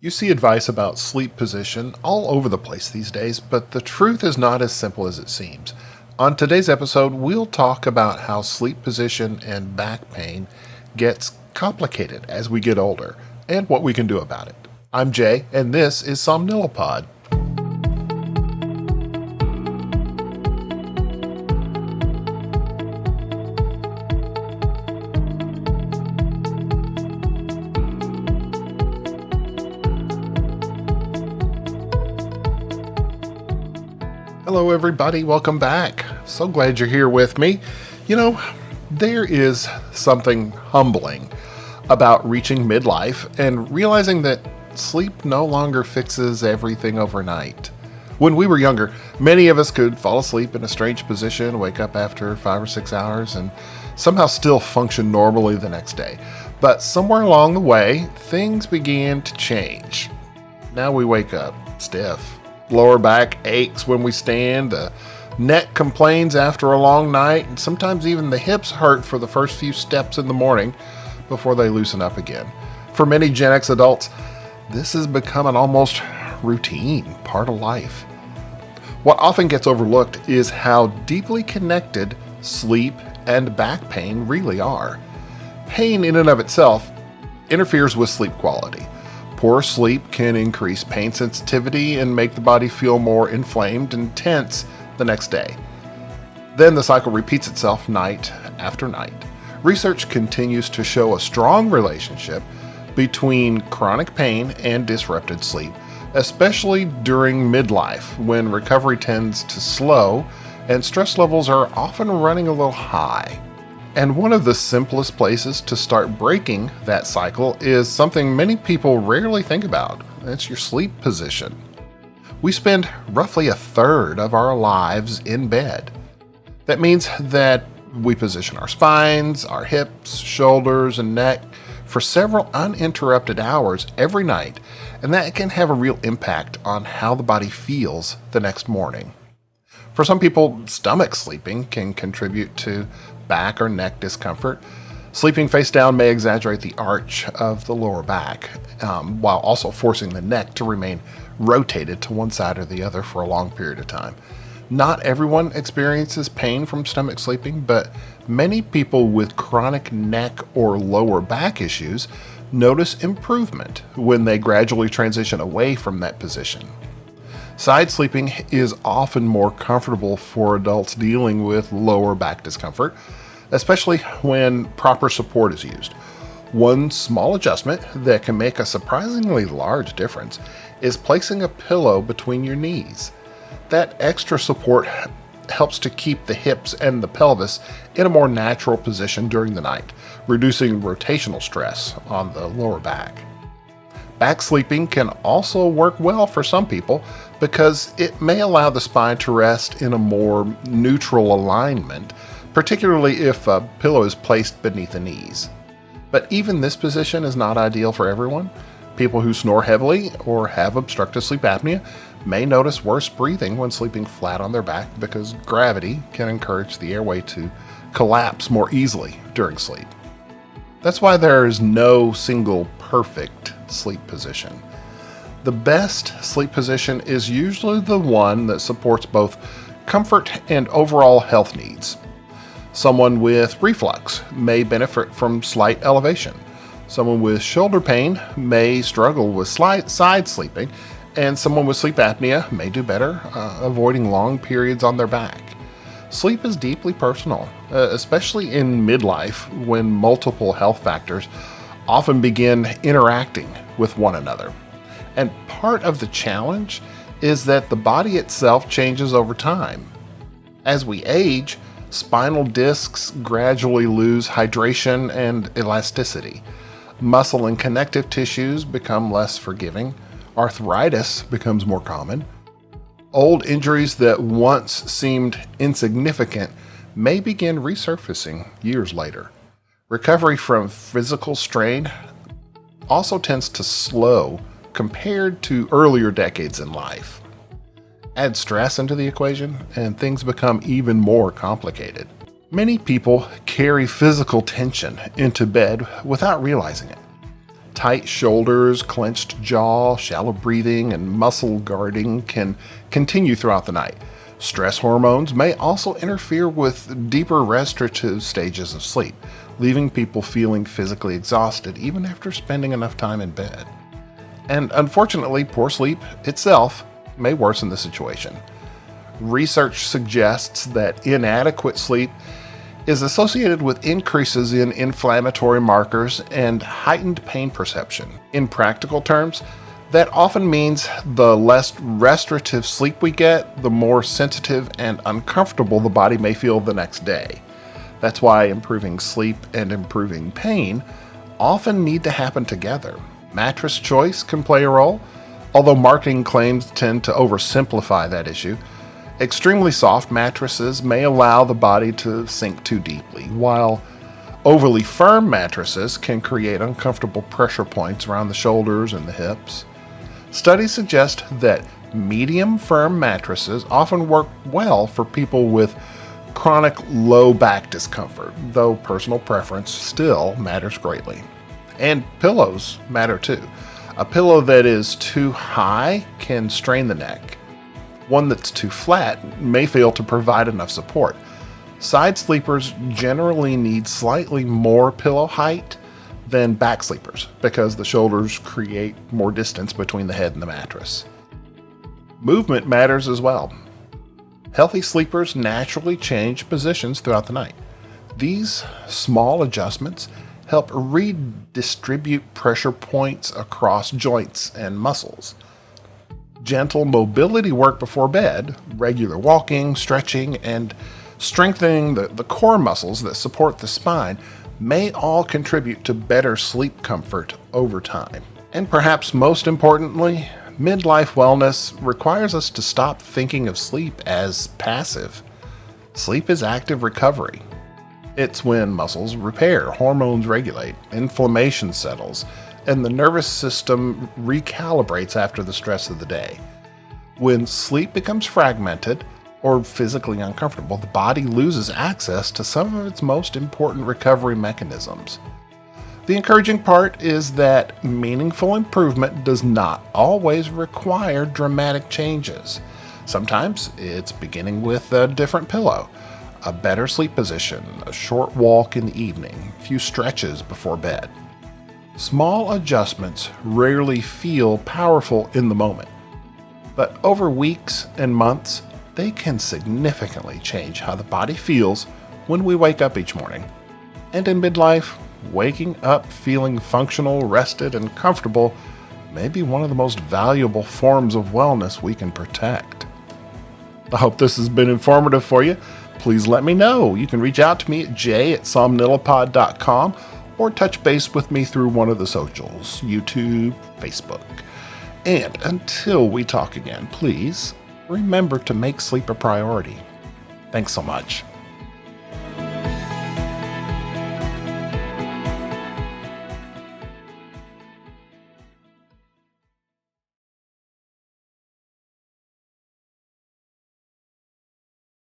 You see advice about sleep position all over the place these days, but the truth is not as simple as it seems. On today's episode, we'll talk about how sleep position and back pain gets complicated as we get older and what we can do about it. I'm Jay, and this is Somnilopod. Hello, everybody. Welcome back. So glad you're here with me. There is something humbling about reaching midlife and realizing that sleep no longer fixes everything overnight. When we were younger, many of us could fall asleep in a strange position, wake up after 5 or 6 hours, and somehow still function normally the next day. But somewhere along the way, things began to change. Now we wake up stiff. Lower back aches when we stand, the neck complains after a long night, and sometimes even the hips hurt for the first few steps in the morning before they loosen up again. For many Gen X adults, this has become an almost routine part of life. What often gets overlooked is how deeply connected sleep and back pain really are. Pain in and of itself interferes with sleep quality. Poor sleep can increase pain sensitivity and make the body feel more inflamed and tense the next day. Then the cycle repeats itself night after night. Research continues to show a strong relationship between chronic pain and disrupted sleep, especially during midlife when recovery tends to slow and stress levels are often running a little high. And one of the simplest places to start breaking that cycle is something many people rarely think about. It's your sleep position. We spend roughly a third of our lives in bed. That means that we position our spines, our hips, shoulders, and neck for several uninterrupted hours every night, and that can have a real impact on how the body feels the next morning. For some people, stomach sleeping can contribute to back or neck discomfort. Sleeping face down may exaggerate the arch of the lower back, while also forcing the neck to remain rotated to one side or the other for a long period of time. Not everyone experiences pain from stomach sleeping, but many people with chronic neck or lower back issues notice improvement when they gradually transition away from that position. Side sleeping is often more comfortable for adults dealing with lower back discomfort, especially when proper support is used. One small adjustment that can make a surprisingly large difference is placing a pillow between your knees. That extra support helps to keep the hips and the pelvis in a more natural position during the night, reducing rotational stress on the lower back. Back sleeping can also work well for some people because it may allow the spine to rest in a more neutral alignment, particularly if a pillow is placed beneath the knees. But even this position is not ideal for everyone. People who snore heavily or have obstructive sleep apnea may notice worse breathing when sleeping flat on their back because gravity can encourage the airway to collapse more easily during sleep. That's why there is no single perfect sleep position. The best sleep position is usually the one that supports both comfort and overall health needs. Someone with reflux may benefit from slight elevation. Someone with shoulder pain may struggle with side sleeping, and someone with sleep apnea may do better avoiding long periods on their back. Sleep is deeply personal, especially in midlife when multiple health factors often begin interacting with one another. And part of the challenge is that the body itself changes over time. As we age, spinal discs gradually lose hydration and elasticity. Muscle and connective tissues become less forgiving. Arthritis becomes more common. Old injuries that once seemed insignificant may begin resurfacing years later. Recovery from physical strain also tends to slow compared to earlier decades in life. Add stress into the equation, and things become even more complicated. Many people carry physical tension into bed without realizing it. Tight shoulders, clenched jaw, shallow breathing, and muscle guarding can continue throughout the night. Stress hormones may also interfere with deeper restorative stages of sleep, leaving people feeling physically exhausted even after spending enough time in bed. And unfortunately, poor sleep itself may worsen the situation. Research suggests that inadequate sleep is associated with increases in inflammatory markers and heightened pain perception. In practical terms, that often means the less restorative sleep we get, the more sensitive and uncomfortable the body may feel the next day. That's why improving sleep and improving pain often need to happen together. Mattress choice can play a role, although marketing claims tend to oversimplify that issue. Extremely soft mattresses may allow the body to sink too deeply, while overly firm mattresses can create uncomfortable pressure points around the shoulders and the hips. Studies suggest that medium firm mattresses often work well for people with chronic low back discomfort, though personal preference still matters greatly. And pillows matter too. A pillow that is too high can strain the neck. One that's too flat may fail to provide enough support. Side sleepers generally need slightly more pillow height than back sleepers because the shoulders create more distance between the head and the mattress. Movement matters as well. Healthy sleepers naturally change positions throughout the night. These small adjustments help redistribute pressure points across joints and muscles. Gentle mobility work before bed, regular walking, stretching, and strengthening the core muscles that support the spine may all contribute to better sleep comfort over time. And perhaps most importantly, midlife wellness requires us to stop thinking of sleep as passive. Sleep is active recovery. It's when muscles repair, hormones regulate, inflammation settles, and the nervous system recalibrates after the stress of the day. When sleep becomes fragmented or physically uncomfortable, the body loses access to some of its most important recovery mechanisms. The encouraging part is that meaningful improvement does not always require dramatic changes. Sometimes it's beginning with a different pillow, a better sleep position, a short walk in the evening, a few stretches before bed. Small adjustments rarely feel powerful in the moment, but over weeks and months, they can significantly change how the body feels when we wake up each morning. And in midlife, waking up feeling functional, rested, and comfortable may be one of the most valuable forms of wellness we can protect. I hope this has been informative for you. Please let me know. You can reach out to me at j@somnilopod.com or touch base with me through one of the socials, YouTube, Facebook. And until we talk again, please remember to make sleep a priority. Thanks so much.